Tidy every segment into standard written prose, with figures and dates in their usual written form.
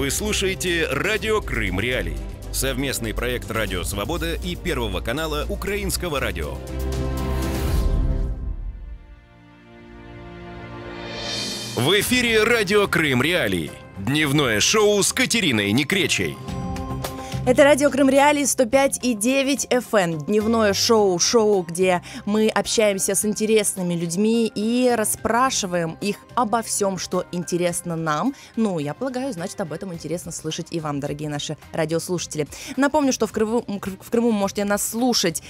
Вы слушаете «Радио Крым Реалии». Совместный проект «Радио Свобода» и Первого канала Украинского радио. В эфире «Радио Крым Реалии». Дневное шоу с Катериной Некречей. Это радио Крым Реалии 105,9 FM. Дневное шоу, где мы общаемся с интересными людьми и расспрашиваем их обо всем, что интересно нам. Ну, я полагаю, значит, об этом интересно слышать и вам, дорогие наши радиослушатели. Напомню, что в Крыму можете нас слушать,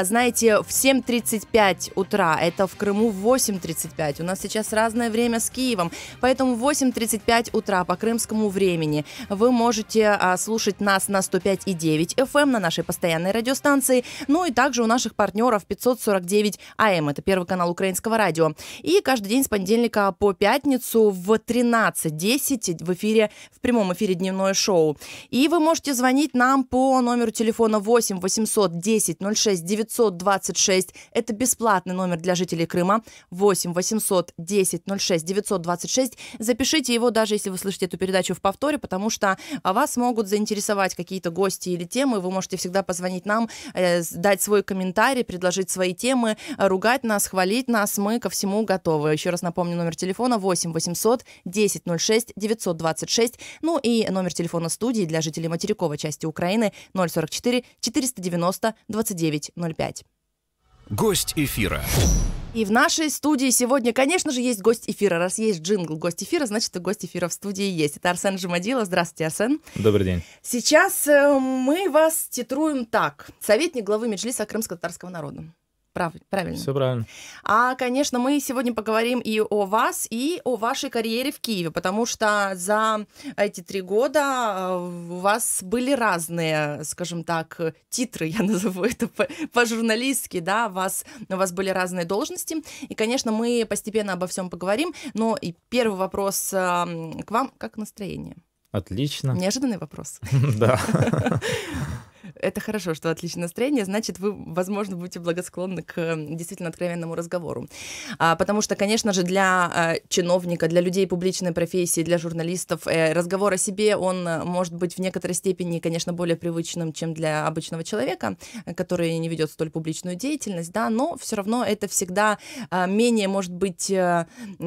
знаете, в 7:35 утра. Это в Крыму в 8:35. У нас сейчас разное время с Киевом, поэтому в 8:35 утра по крымскому времени вы можете слушать нас на 105,9 FM на нашей постоянной радиостанции, ну и также у наших партнеров 549 АМ, это Первый канал Украинского радио. И каждый день с понедельника по пятницу в 13:10 в прямом эфире дневное шоу. И вы можете звонить нам по номеру телефона 8 800 10 06 926. Это бесплатный номер для жителей Крыма. 8 800 10 06 926. Запишите его, даже если вы слышите эту передачу в повторе, потому что вас могут заинтересовать какие-то гости или темы. Вы можете всегда позвонить нам, дать свой комментарий, предложить свои темы, ругать нас, хвалить нас. Мы ко всему готовы. Еще раз напомню, номер телефона 8 800 10 06 926. Ну и номер телефона студии для жителей материковой части Украины 044 490 29 05. Гость эфира. И в нашей студии сегодня, конечно же, есть гость эфира. Раз есть джингл «Гость эфира», значит, и гость эфира в студии есть. Это Арсен Жемадилов. Здравствуйте, Арсен. Добрый день. Сейчас мы вас титруем так. Советник главы Меджлиса крымско-татарского народа. Правильно? Все правильно. А, конечно, мы сегодня поговорим и о вас, и о вашей карьере в Киеве, потому что за эти 3 года у вас были разные, скажем так, титры, я назову это по-журналистски, да, у вас были разные должности, и, конечно, мы постепенно обо всем поговорим, но и первый вопрос к вам, как настроение? Отлично. Неожиданный вопрос. Да. Это хорошо, что отличное настроение, значит, вы, возможно, будете благосклонны к действительно откровенному разговору. Потому что, конечно же, для чиновника, для людей публичной профессии, для журналистов разговор о себе, он может быть в некоторой степени, конечно, более привычным, чем для обычного человека, который не ведет столь публичную деятельность, да, но все равно это всегда менее, может быть,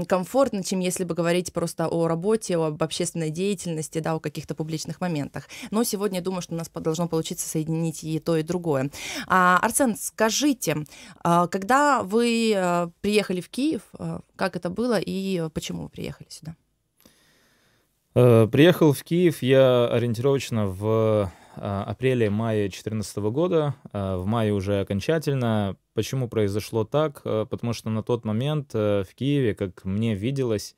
комфортно, чем если бы говорить просто о работе, об общественной деятельности, да, о каких-то публичных моментах. Но сегодня, я думаю, что у нас должно получиться соединить и то, и другое. Арсен, скажите, когда вы приехали в Киев, как это было и почему вы приехали сюда? Приехал в Киев я ориентировочно в апреле-мае 2014 года, в мае уже окончательно. Почему произошло так? Потому что на тот момент в Киеве, как мне виделось,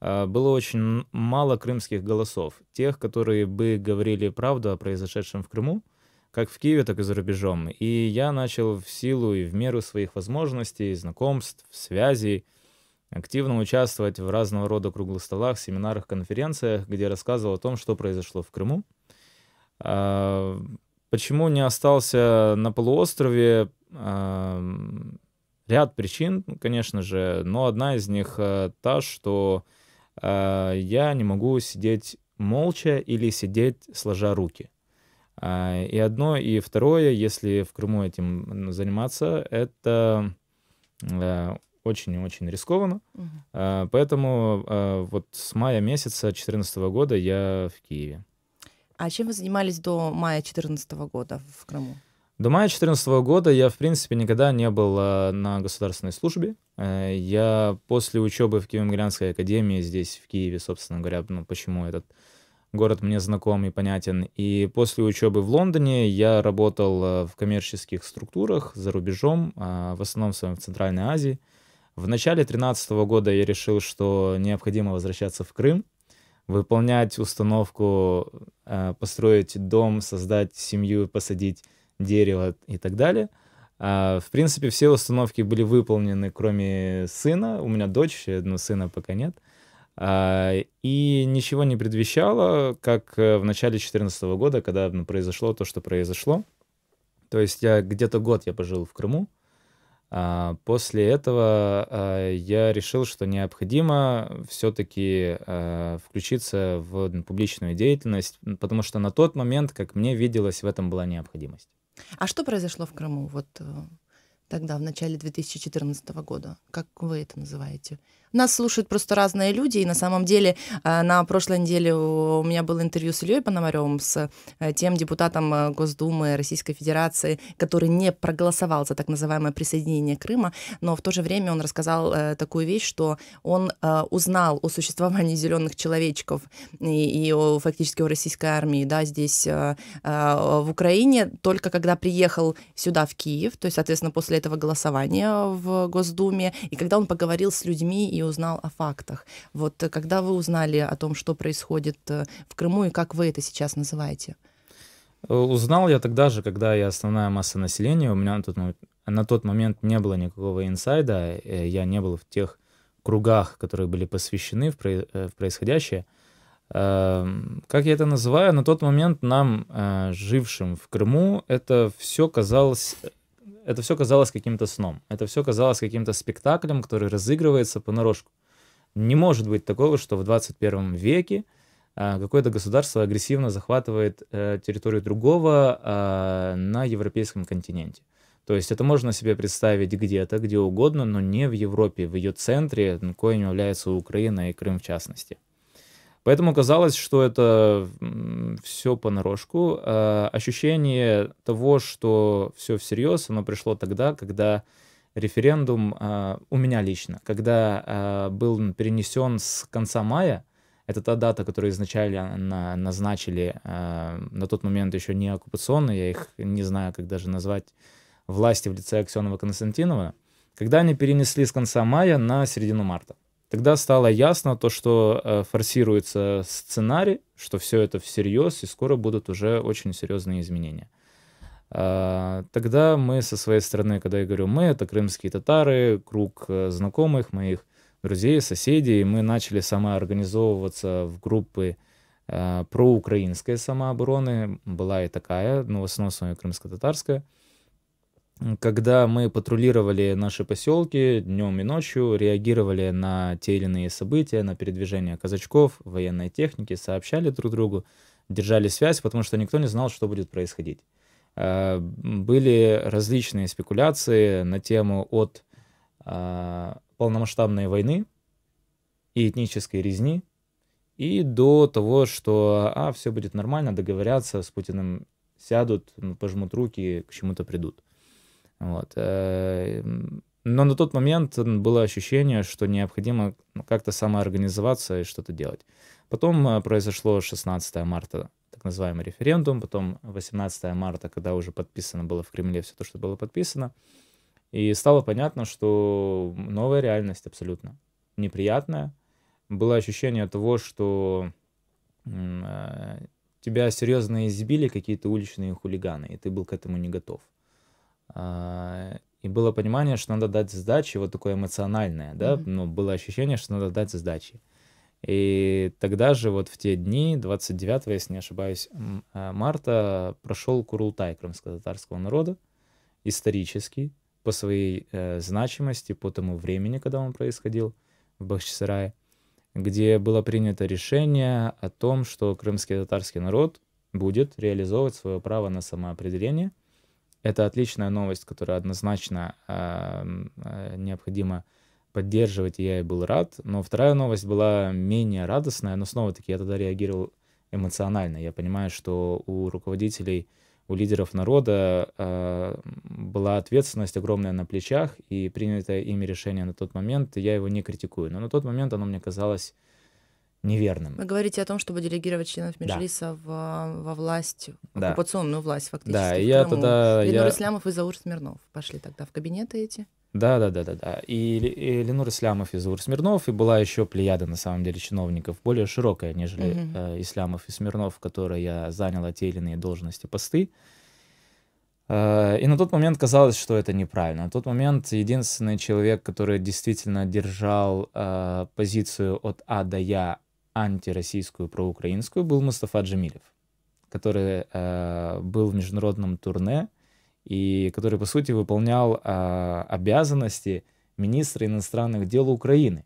было очень мало крымских голосов, тех, которые бы говорили правду о произошедшем в Крыму, как в Киеве, так и за рубежом. И я начал в силу и в меру своих возможностей, знакомств, связей активно участвовать в разного рода круглых столах, семинарах, конференциях, где рассказывал о том, что произошло в Крыму. Почему не остался на полуострове? Ряд причин, конечно же, но одна из них та, что я не могу сидеть молча или сидеть сложа руки. И одно, и второе, если в Крыму этим заниматься, это очень-очень рискованно. Поэтому вот с мая месяца 2014 года я в Киеве. А чем вы занимались до мая 2014 года в Крыму? До мая 2014 года я, в принципе, никогда не был на государственной службе. Я после учебы в Киево-Могилянской академии здесь, в Киеве, собственно говоря, почему этот город мне знаком и понятен. И после учебы в Лондоне я работал в коммерческих структурах за рубежом, в основном в Центральной Азии. В начале 2013 года я решил, что необходимо возвращаться в Крым, выполнять установку, построить дом, создать семью, посадить дерево и так далее. В принципе, все установки были выполнены, кроме сына. У меня дочь, но сына пока нет. И ничего не предвещало, как в начале 2014 года, когда произошло то, что произошло. То есть где-то год я пожил в Крыму. После этого я решил, что необходимо все-таки включиться в публичную деятельность, потому что на тот момент, как мне виделось, в этом была необходимость. А что произошло в Крыму вот тогда, в начале 2014 года? Как вы это называете? Нас слушают просто разные люди, и на самом деле на прошлой неделе у меня было интервью с Ильей Пономаревым, с тем депутатом Госдумы Российской Федерации, который не проголосовал за так называемое присоединение Крыма, но в то же время он рассказал такую вещь, что он узнал о существовании зеленых человечков и фактически о российской армии, да, здесь в Украине, только когда приехал сюда, в Киев, то есть, соответственно, после этого голосования в Госдуме, и когда он поговорил с людьми и узнал о фактах. Вот когда вы узнали о том, что происходит в Крыму, и как вы это сейчас называете? Узнал я тогда же, когда и основная масса населения, у меня на тот момент не было никакого инсайда, я не был в тех кругах, которые были посвящены в происходящее. Как я это называю, на тот момент нам, жившим в Крыму, это все казалось каким-то сном. Это все казалось каким-то спектаклем, который разыгрывается понарошку. Не может быть такого, что в 21 веке какое-то государство агрессивно захватывает территорию другого на европейском континенте. То есть это можно себе представить где-то, где угодно, но не в Европе, в ее центре, коим является Украина и Крым в частности. Поэтому казалось, что это все понарошку. Ощущение того, что все всерьез, оно пришло тогда, когда референдум у меня лично, когда был перенесен с конца мая, это та дата, которую изначально назначили, на тот момент еще не оккупационные, я их не знаю, как даже назвать, власти в лице Аксенова-Константинова, когда они перенесли с конца мая на середину марта. Тогда стало ясно то, что форсируется сценарий, что все это всерьез, и скоро будут уже очень серьезные изменения. Тогда мы со своей стороны, когда я говорю мы, это крымские татары, круг знакомых моих, друзей, соседей, мы начали самоорганизовываться в группы проукраинской самообороны, была и такая, но в основном крымско-татарская. Когда мы патрулировали наши поселки днем и ночью, реагировали на те или иные события, на передвижение казачков, военной техники, сообщали друг другу, держали связь, потому что никто не знал, что будет происходить. Были различные спекуляции на тему от полномасштабной войны и этнической резни, и до того, что все будет нормально, договорятся с Путиным, сядут, пожмут руки, к чему-то придут. Вот. Но на тот момент было ощущение, что необходимо как-то самоорганизоваться и что-то делать. Потом произошло 16 марта, так называемый референдум, потом 18 марта, когда уже подписано было в Кремле все то, что было подписано, и стало понятно, что новая реальность абсолютно неприятная. Было ощущение того, что тебя серьезно избили какие-то уличные хулиганы, и ты был к этому не готов. И было понимание, что надо дать сдачи, вот такое эмоциональное, да, но было ощущение, что надо дать сдачи. И тогда же вот в те дни, 29, если не ошибаюсь, марта, прошел Курултай крымско-татарского народа, исторический, по своей значимости, по тому времени, когда он происходил в Бахчисарае, где было принято решение о том, что крымский татарский народ будет реализовывать свое право на самоопределение. Это отличная новость, которую однозначно необходимо поддерживать, и я и был рад. Но вторая новость была менее радостная, но снова-таки я тогда реагировал эмоционально. Я понимаю, что у руководителей, у лидеров народа была ответственность огромная на плечах, и принятое ими решение на тот момент, я его не критикую. Но на тот момент оно мне казалось неверным. Вы говорите о том, чтобы делегировать членов Меджлиса во власть, в оккупационную власть фактически. Да, и я тогда... Ленур Ислямов и Заур Смирнов пошли тогда в кабинеты эти. Да. И Ленур Ислямов и Заур Смирнов, и была еще плеяда, на самом деле, чиновников, более широкая, нежели Ислямов и Смирнов, которая заняла те или иные должности, посты. И на тот момент казалось, что это неправильно. На тот момент единственный человек, который действительно держал позицию от А до Я, антироссийскую, проукраинскую, был Мустафа Джемилев, который был в международном турне и который, по сути, выполнял обязанности министра иностранных дел Украины.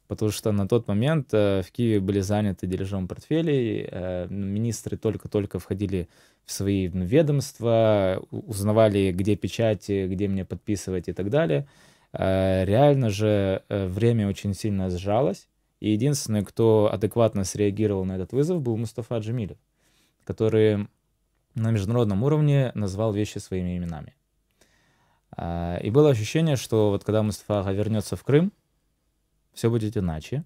Потому что на тот момент в Киеве были заняты дележом портфелей, министры только-только входили в свои ведомства, узнавали, где печать, где мне подписывать и так далее. Реально же время очень сильно сжалось, и единственный, кто адекватно среагировал на этот вызов, был Мустафа Джемилев, который на международном уровне назвал вещи своими именами. И было ощущение, что вот когда Мустафа вернется в Крым, все будет иначе.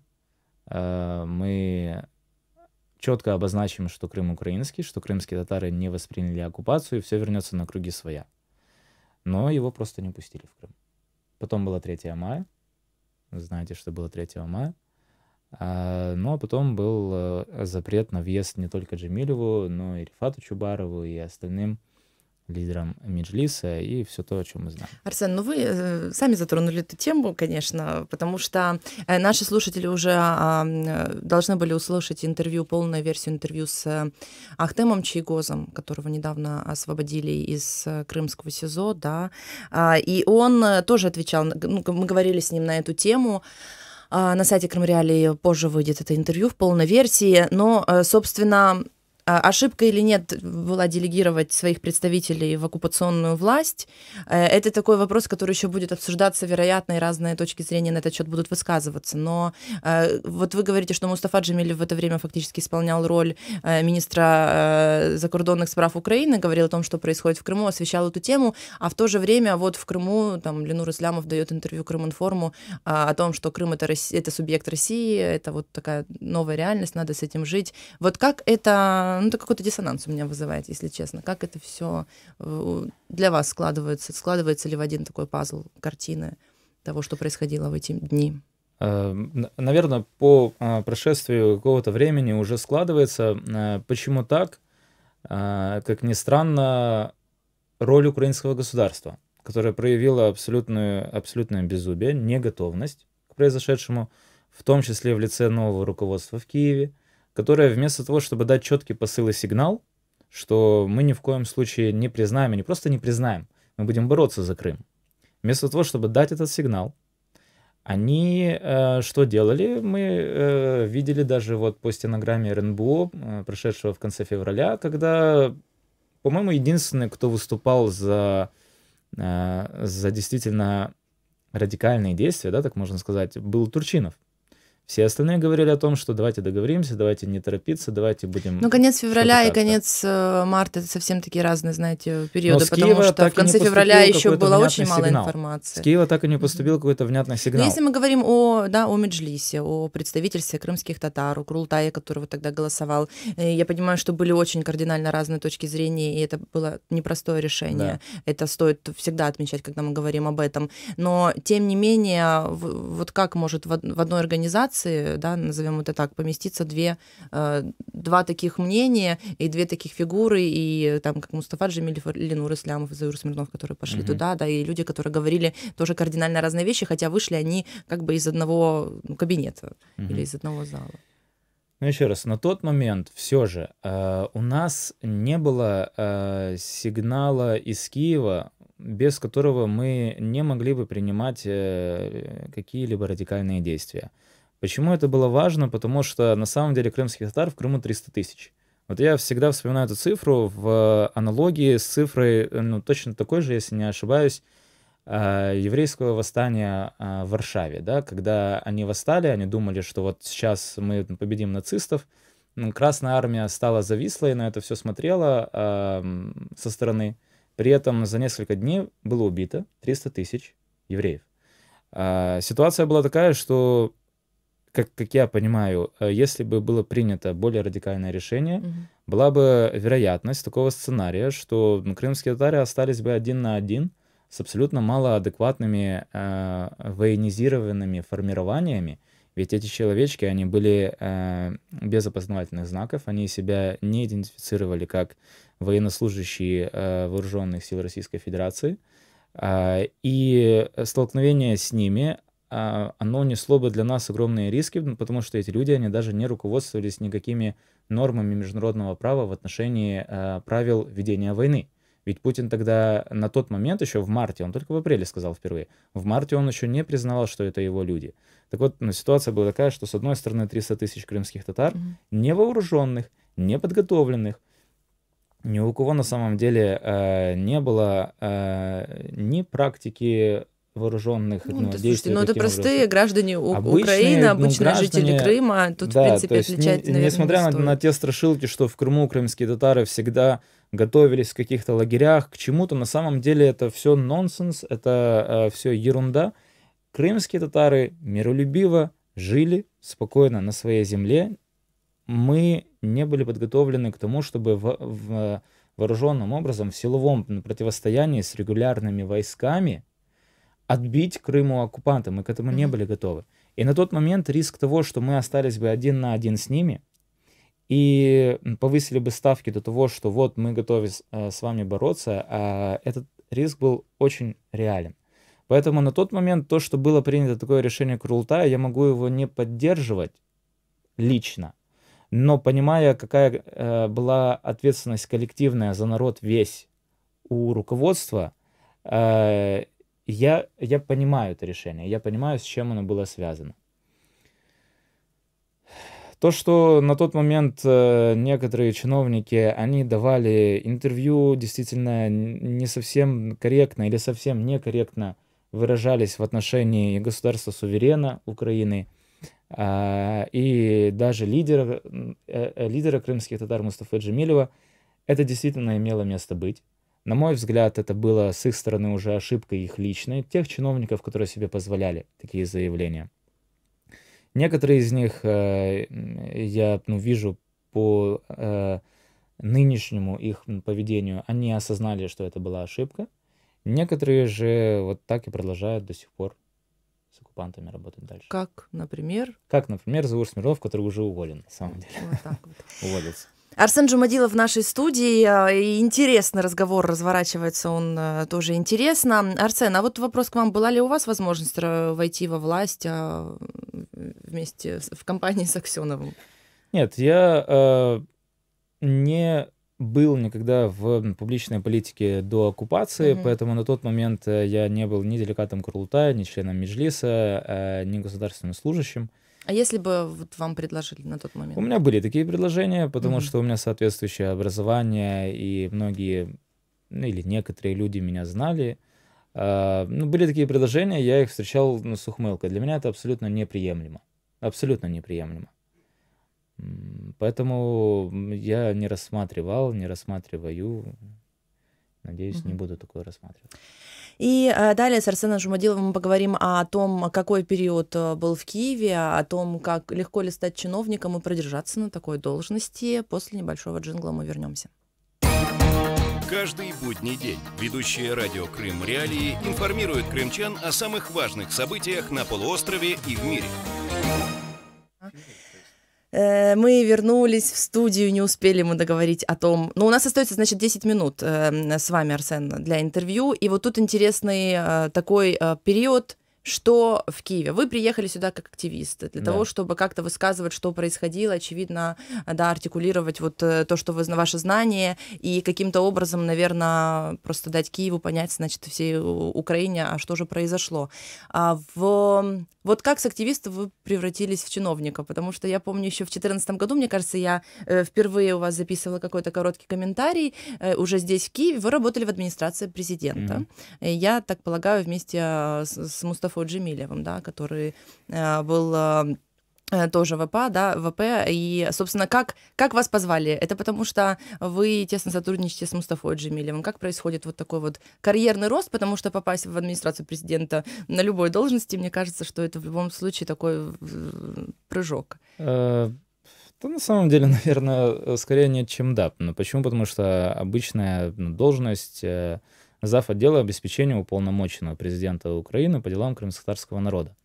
Мы четко обозначим, что Крым украинский, что крымские татары не восприняли оккупацию, и все вернется на круги своя. Но его просто не пустили в Крым. Потом было 3 мая. Вы знаете, что было 3 мая. Ну, а потом был запрет на въезд не только Джемилеву, но и Рифату Чубарову, и остальным лидерам Меджлиса, и все то, о чем мы знаем. Арсен, ну вы сами затронули эту тему, конечно, потому что наши слушатели уже должны были услышать интервью, полную версию интервью с Ахтемом Чайгозом, которого недавно освободили из крымского СИЗО, да, и он тоже отвечал, ну, мы говорили с ним на эту тему. На сайте Крым Реалии позже выйдет это интервью в полной версии, но, собственно, ошибка или нет была делегировать своих представителей в оккупационную власть. Это такой вопрос, который еще будет обсуждаться, вероятно, и разные точки зрения на этот счет будут высказываться. Но вот вы говорите, что Мустафа Джемилев в это время фактически исполнял роль министра закордонных справ Украины, говорил о том, что происходит в Крыму, освещал эту тему, а в то же время вот в Крыму там Ленур Ислямов дает интервью Крыминформу о том, что Крым это субъект России, это вот такая новая реальность, надо с этим жить. Вот как это... Ну, это какой-то диссонанс у меня вызывает, если честно. Как это все для вас складывается? Складывается ли в один такой пазл картины того, что происходило в эти дни? Наверное, по прошествию какого-то времени уже складывается. Почему так? Как ни странно, роль украинского государства, которое проявило абсолютное беззубие, неготовность к произошедшему, в том числе в лице нового руководства в Киеве, которая вместо того, чтобы дать четкий посыл и сигнал, что мы ни в коем случае не признаем, и не просто не признаем, мы будем бороться за Крым. Вместо того, чтобы дать этот сигнал, они что делали? Мы видели даже вот по стенограмме РНБО, прошедшего в конце февраля, когда, по-моему, единственный, кто выступал за действительно радикальные действия, да, так можно сказать, был Турчинов. Все остальные говорили о том, что давайте договоримся, давайте не торопиться, давайте будем... Ну, конец февраля и конец марта — это совсем такие разные, знаете, периоды, потому что в конце февраля еще было очень мало информации. С Киева так и не поступил какой-то внятный сигнал. Но если мы говорим о Меджлисе, о представительстве крымских татар, о Курултае, который тогда голосовал, я понимаю, что были очень кардинально разные точки зрения, и это было непростое решение. Да. Это стоит всегда отмечать, когда мы говорим об этом. Но, тем не менее, вот как может в одной организации, да, назовем это так, поместиться два таких мнения и две таких фигуры, и там как Мустафа Джемилев, Ленур Ислямов и Заур Смирнов, которые пошли туда, да, и люди, которые говорили тоже кардинально разные вещи, хотя вышли они как бы из одного кабинета или из одного зала. Ну, еще раз, на тот момент все же у нас не было сигнала из Киева, без которого мы не могли бы принимать какие-либо радикальные действия. Почему это было важно? Потому что на самом деле крымских татар в Крыму 300 тысяч. Вот я всегда вспоминаю эту цифру в аналогии с цифрой, ну, точно такой же, если не ошибаюсь, еврейского восстания в Варшаве, да, когда они восстали, они думали, что вот сейчас мы победим нацистов, Красная армия стала завислой, на это все смотрела со стороны, при этом за несколько дней было убито 300 тысяч евреев. Ситуация была такая, что, как я понимаю, если бы было принято более радикальное решение, была бы вероятность такого сценария, что крымские татары остались бы один на один с абсолютно малоадекватными военизированными формированиями, ведь эти человечки, они были без опознавательных знаков, они себя не идентифицировали как военнослужащие вооруженных сил Российской Федерации, и столкновение с ними, оно несло бы для нас огромные риски, потому что эти люди, они даже не руководствовались никакими нормами международного права в отношении правил ведения войны. Ведь Путин тогда на тот момент, еще в марте, он только в апреле сказал впервые, в марте он еще не признавал, что это его люди. Так вот, ситуация была такая, что с одной стороны 300 тысяч крымских татар, невооруженных, неподготовленных, ни у кого на самом деле не было ни практики вооруженных действий. Это простые граждане обычные, Украины, обычные граждане, жители Крыма. Тут, да, в принципе, отличать, наверное, несмотря на те страшилки, что в Крыму крымские татары всегда готовились в каких-то лагерях к чему-то, на самом деле это все нонсенс, это все ерунда. Крымские татары миролюбиво жили спокойно на своей земле. Мы не были подготовлены к тому, чтобы в вооруженным образом, в силовом противостоянии с регулярными войсками отбить Крым у оккупанта. Мы к этому не были готовы. И на тот момент риск того, что мы остались бы один на один с ними и повысили бы ставки до того, что вот мы готовы с вами бороться, этот риск был очень реален. Поэтому на тот момент то, что было принято такое решение Курултая, я могу его не поддерживать лично, но понимая, какая была ответственность коллективная за народ весь у руководства, я понимаю это решение, я понимаю, с чем оно было связано. То, что на тот момент некоторые чиновники, они давали интервью действительно не совсем корректно или совсем некорректно выражались в отношении государства-суверена Украины, и даже лидера крымских татар Мустафы Джемилева, это действительно имело место быть. На мой взгляд, это было с их стороны уже ошибкой их личной, тех чиновников, которые себе позволяли такие заявления. Некоторые из них я вижу по нынешнему их поведению, они осознали, что это была ошибка. Некоторые же вот так и продолжают до сих пор с оккупантами работать дальше. Как, например? Как, например, Заур Смирнов, который уже уволен, на самом деле. Вот так вот. Уволился. Арсен Джумадилов в нашей студии. Интересный разговор разворачивается, он тоже интересно. Арсен, а вот вопрос к вам. Была ли у вас возможность войти во власть вместе в компании с Аксеновым? Нет, я не был никогда в публичной политике до оккупации, поэтому на тот момент я не был ни делегатом Курултая, ни членом Меджлиса, ни государственным служащим. А если бы вот вам предложили на тот момент? У меня были такие предложения, потому что у меня соответствующее образование, и многие, или некоторые люди меня знали. Были такие предложения, я их встречал с ухмылкой. Для меня это абсолютно неприемлемо. Абсолютно неприемлемо. Поэтому я не рассматриваю, надеюсь, не буду такое рассматривать. И далее с Арсеном Джумадиловым мы поговорим о том, какой период был в Киеве, о том, как легко ли стать чиновником и продержаться на такой должности. После небольшого джингла мы вернемся. Каждый будний день ведущие радио «Крым Реалии» информируют крымчан о самых важных событиях на полуострове и в мире. Мы вернулись в студию, не успели мы договорить о том... у нас остается, 10 минут с вами, Арсен, для интервью. И вот тут интересный такой период, что в Киеве. Вы приехали сюда как активисты для того, чтобы как-то высказывать, что происходило, очевидно, артикулировать вот то, что ваше знание, и каким-то образом, наверное, просто дать Киеву понять, значит, всей Украине, а что же произошло. Вот как с активиста вы превратились в чиновника? Потому что я помню еще в 2014 году, мне кажется, я впервые у вас записывала какой-то короткий комментарий, уже здесь, в Киеве, вы работали в администрации президента. Я так полагаю, вместе с Мустафой Джемилевым, да, который был... тоже ВП, и, собственно, как вас позвали? Это потому что вы тесно сотрудничаете с Мустафой Джемилевым. Как происходит вот такой вот карьерный рост? Потому что попасть в администрацию президента на любой должности, мне кажется, что это в любом случае такой прыжок. На самом деле, наверное, скорее нет, чем да. Почему? Потому что обычная должность зав. Отдела обеспечения уполномоченного президента Украины по делам крымско-татарского народа.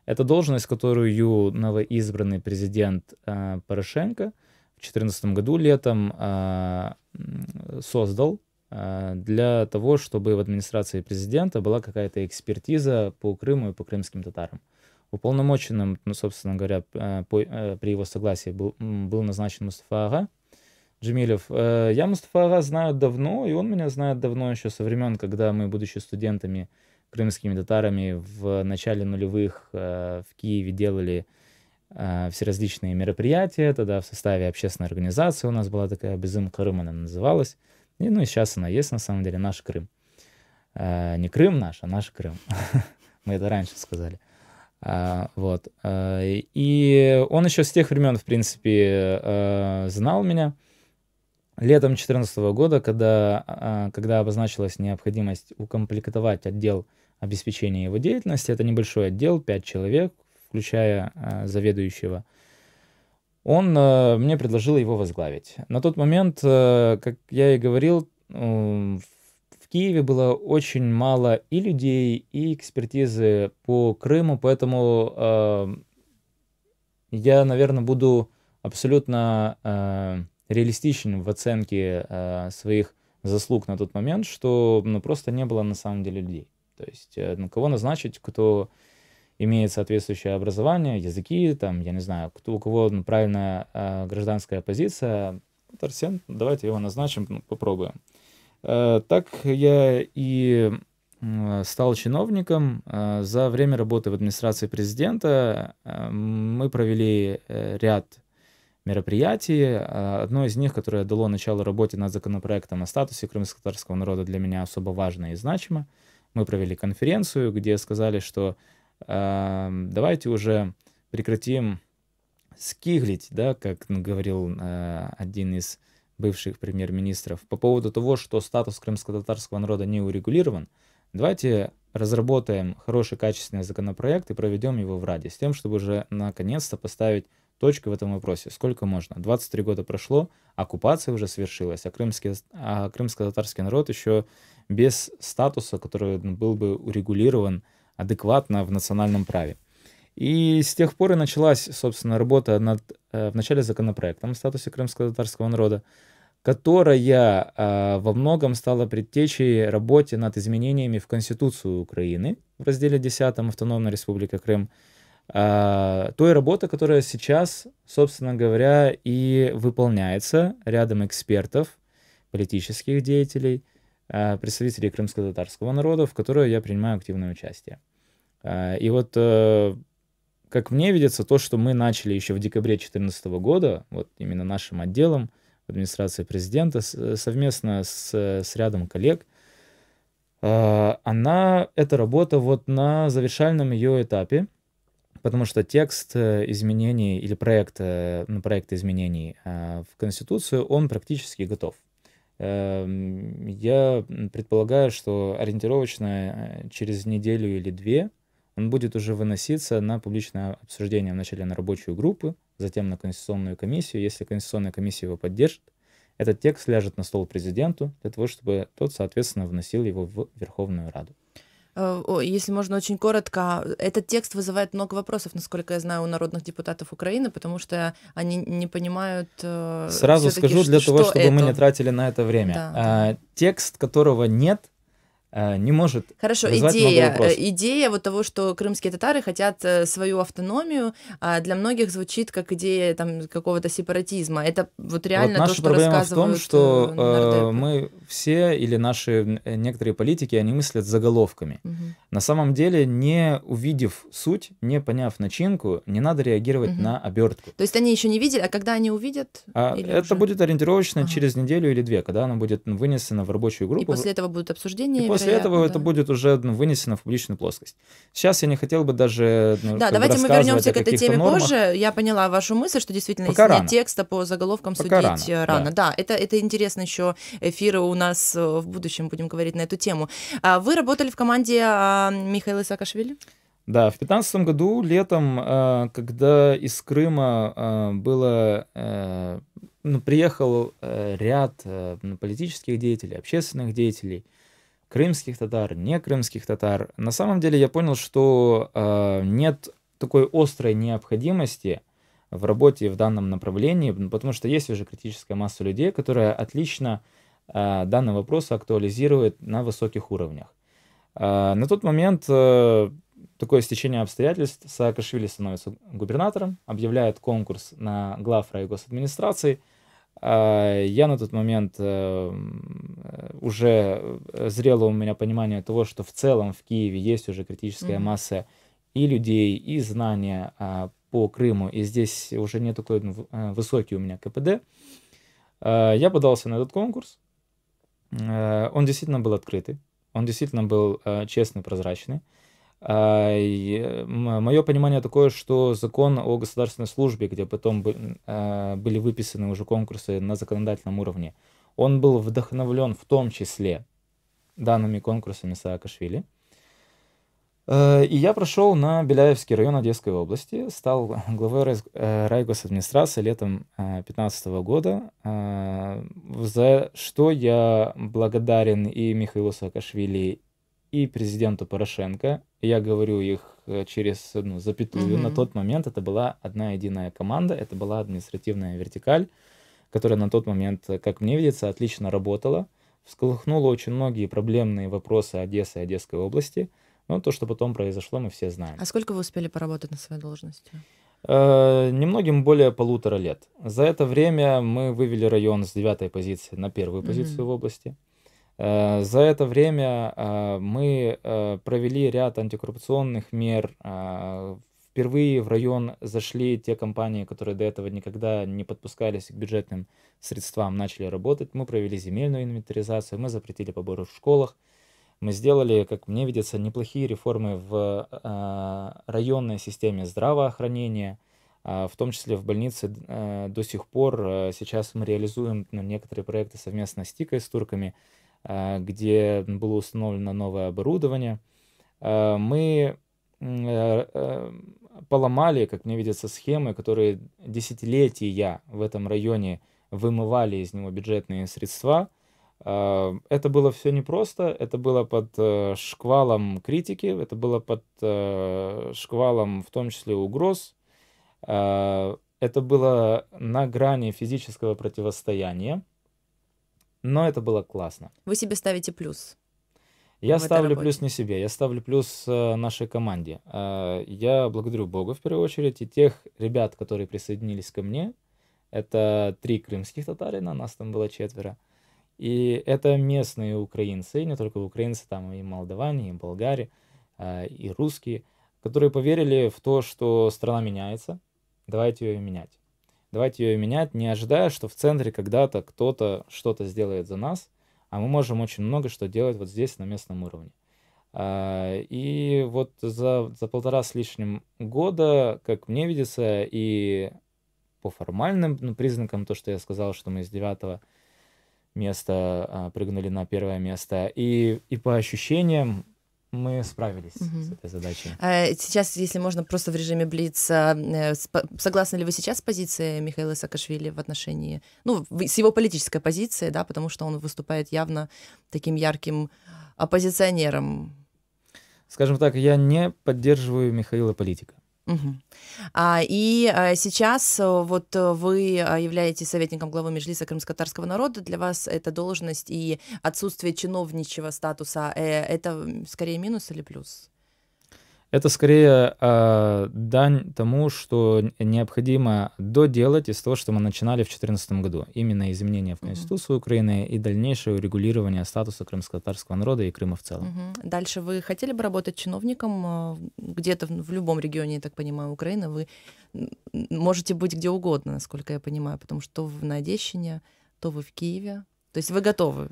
Это должность, которую новоизбранный президент Порошенко в 2014 году летом создал для того, чтобы в администрации президента была какая-то экспертиза по Крыму и по крымским татарам. Уполномоченным, собственно говоря, при его согласии был назначен Мустафа Ага Джемилев. Я Мустафа Ага знаю давно, и он меня знает давно, еще со времен, когда мы, будучи студентами, крымскими татарами, в начале нулевых в Киеве делали все различные мероприятия. Тогда в составе общественной организации у нас была такая «Безым Крым» она называлась. И, ну и сейчас она есть, на самом деле, «Наш Крым». Не Крым наш, а «Наш Крым». Мы это раньше сказали. Вот. И он еще с тех времен, в принципе, знал меня. Летом 2014 года, когда обозначилась необходимость укомплектовать отдел обеспечения его деятельности, это небольшой отдел, 5 человек, включая заведующего, он мне предложил его возглавить. На тот момент, как я и говорил, в Киеве было очень мало и людей, и экспертизы по Крыму, поэтому я, наверное, буду абсолютно реалистичен в оценке своих заслуг на тот момент, что просто не было на самом деле людей. То есть кого назначить, кто имеет соответствующее образование, языки, там, я не знаю, у кого правильная гражданская позиция. Арсен, давайте его назначим, попробуем. Так я и стал чиновником. За время работы в администрации президента мы провели ряд мероприятий. Одно из них, которое дало начало работе над законопроектом о статусе крымско-татарского народа, для меня особо важно и значимо. Мы провели конференцию, где сказали, что давайте уже прекратим скиглить, да, как говорил один из бывших премьер-министров, по поводу того, что статус крымско-татарского народа не урегулирован. Давайте разработаем хороший, качественный законопроект и проведем его в Раде, с тем, чтобы уже наконец-то поставить точку в этом вопросе. Сколько можно? 23 года прошло, оккупация уже свершилась, а крымско-татарский народ еще без статуса, который был бы урегулирован адекватно в национальном праве. И с тех пор и началась, собственно, работа над вначале законопроектом о статусе крымско-татарского народа, которая во многом стала предтечей работе над изменениями в Конституцию Украины в разделе 10 «Автономная Республика Крым», той работы, которая сейчас, собственно говоря, и выполняется рядом экспертов, политических деятелей, представителей крымско-татарского народа, в которой я принимаю активное участие. И вот, как мне видится, то, что мы начали еще в декабре 2014 года, вот именно нашим отделом администрации президента, совместно с рядом коллег, эта работа вот на завершальном ее этапе, потому что текст изменений или проект изменений в Конституцию, он практически готов. Я предполагаю, что ориентировочно через неделю или две он будет уже выноситься на публичное обсуждение вначале на рабочую группу, затем на Конституционную комиссию. Если Конституционная комиссия его поддержит, этот текст ляжет на стол президенту для того, чтобы тот, соответственно, вносил его в Верховную Раду. Если можно очень коротко, этот текст вызывает много вопросов, насколько я знаю, у народных депутатов Украины, потому что они не понимают... Сразу скажу, для того, чтобы мы не тратили на это время. Да. Текст, которого нет, не может вызвать много вопросов. Идея вот того, что крымские татары хотят свою автономию, для многих звучит как идея там какого-то сепаратизма. Это вот реально вот то, что рассказывают. Наша проблема в том, что мы все или наши некоторые политики, они мыслят заголовками. Угу. На самом деле, не увидев суть, не поняв начинку, не надо реагировать на обертку. То есть они еще не видели, а когда они увидят? Это будет ориентировочно через неделю или две, когда оно будет вынесено в рабочую группу. И после этого будут обсуждения. После этого это будет уже вынесено в публичную плоскость. Сейчас я не хотел бы даже давайте мы вернемся к этой теме позже. Я поняла вашу мысль, что действительно, если нет текста по заголовкам, судить рано. Да, это интересно, еще эфиры у нас в будущем, будем говорить на эту тему. Вы работали в команде Михаила Саакашвили? Да, в 2015 году, летом, когда из Крыма приехал ряд политических деятелей, общественных деятелей, крымских татар, не крымских татар, на самом деле я понял, что нет такой острой необходимости в работе в данном направлении, потому что есть уже критическая масса людей, которая отлично данный вопрос актуализирует на высоких уровнях. На тот момент такое стечение обстоятельств: Саакашвили становится губернатором, объявляет конкурс на глав райгосадминистрации. Я на тот момент уже зрело у меня понимание того, что в целом в Киеве есть уже критическая масса и людей, и знания по Крыму, и здесь уже не такой высокий у меня КПД. Я подался на этот конкурс. Он действительно был открытый, он действительно был честный, прозрачный. Мое понимание такое, что закон о государственной службе, где потом были выписаны уже конкурсы на законодательном уровне, он был вдохновлен в том числе данными конкурсами Саакашвили. И я прошел на Беляевский район Одесской области, стал главой райгосадминистрации летом 2015 года, за что я благодарен и Михаилу Саакашвили, и президенту Порошенко. Я говорю их через запятую. На тот момент это была одна единая команда, это была административная вертикаль, которая на тот момент, как мне видится, отлично работала, всколыхнула очень многие проблемные вопросы Одессы и Одесской области. Но то, что потом произошло, мы все знаем. А сколько вы успели поработать на своей должности? Немногим более 1,5 лет. За это время мы вывели район с 9-й позиции на 1-ю позицию в области. За это время мы провели ряд антикоррупционных мер. Впервые в район зашли те компании, которые до этого никогда не подпускались к бюджетным средствам, начали работать. Мы провели земельную инвентаризацию, мы запретили поборы в школах. Мы сделали, как мне видится, неплохие реформы в районной системе здравоохранения, в том числе в больнице до сих пор. Сейчас мы реализуем некоторые проекты совместно с ТИКой, с турками, где было установлено новое оборудование. Мы поломали, как мне видится, схемы, которые десятилетия в этом районе вымывали из него бюджетные средства. Это было все непросто, это было под шквалом критики, это было под шквалом в том числе угроз, это было на грани физического противостояния, но это было классно. Вы себе ставите плюс? Я ставлю плюс не себе, я ставлю плюс нашей команде. Я благодарю Бога в первую очередь и тех ребят, которые присоединились ко мне. Это 3 крымских татарина, нас там было 4. И это местные украинцы, и не только украинцы, там и молдаване, и болгари, и русские, которые поверили в то, что страна меняется, давайте ее менять. Давайте ее менять, не ожидая, что в центре когда-то кто-то что-то сделает за нас, а мы можем очень много что делать вот здесь, на местном уровне. И вот за 1,5 с лишним года, как мне видится, и по формальным признакам, то, что я сказал, что мы с 9-го места прыгнули на 1-е место, и по ощущениям мы справились с этой задачей. Сейчас, если можно, просто в режиме блиц, согласны ли вы сейчас с позицией Михаила Саакашвили в отношении, с его политической позицией, да, потому что он выступает явно таким ярким оппозиционером? Скажем так, я не поддерживаю Михаила политика. И сейчас вот вы являетесь советником главы Меджлиса крымско-татарского народа. Для вас эта должность и отсутствие чиновничьего статуса это скорее минус или плюс? Это скорее дань тому, что необходимо доделать из того, что мы начинали в 2014 году. Именно изменения в Конституцию Украины и дальнейшее урегулирование статуса крымско-татарского народа и Крыма в целом. Дальше вы хотели бы работать чиновником где-то в любом регионе, я так понимаю, Украины? Вы можете быть где угодно, насколько я понимаю, потому что то вы на Одещине, то вы в Киеве. То есть вы готовы?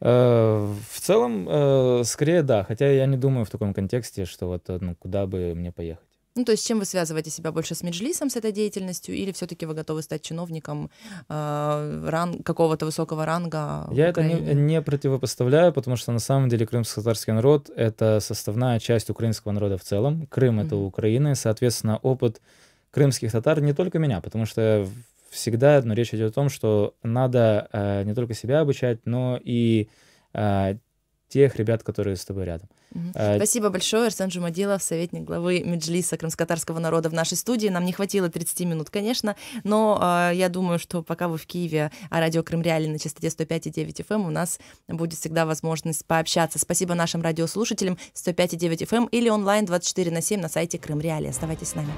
В целом, скорее да, хотя я не думаю в таком контексте, что вот куда бы мне поехать. То есть с чем вы связываете себя больше, с Меджлисом, с этой деятельностью, или все-таки вы готовы стать чиновником какого-то высокого ранга? Я это не противопоставляю, потому что на самом деле крымско-татарский народ — это составная часть украинского народа в целом. Крым — это Украина, соответственно, опыт крымских татар не только меня, потому что всегда речь идет о том, что надо не только себя обучать, но и тех ребят, которые с тобой рядом. Спасибо большое. Арсен Жумадилов, советник главы Меджлиса крымско-татарского народа в нашей студии. Нам не хватило 30 минут, конечно, но я думаю, что пока вы в Киеве, а радио Крым Реалии на частоте 105,9 FM, у нас будет всегда возможность пообщаться. Спасибо нашим радиослушателям 105,9 FM или онлайн 24/7 на сайте Крым Реалии. Оставайтесь с нами.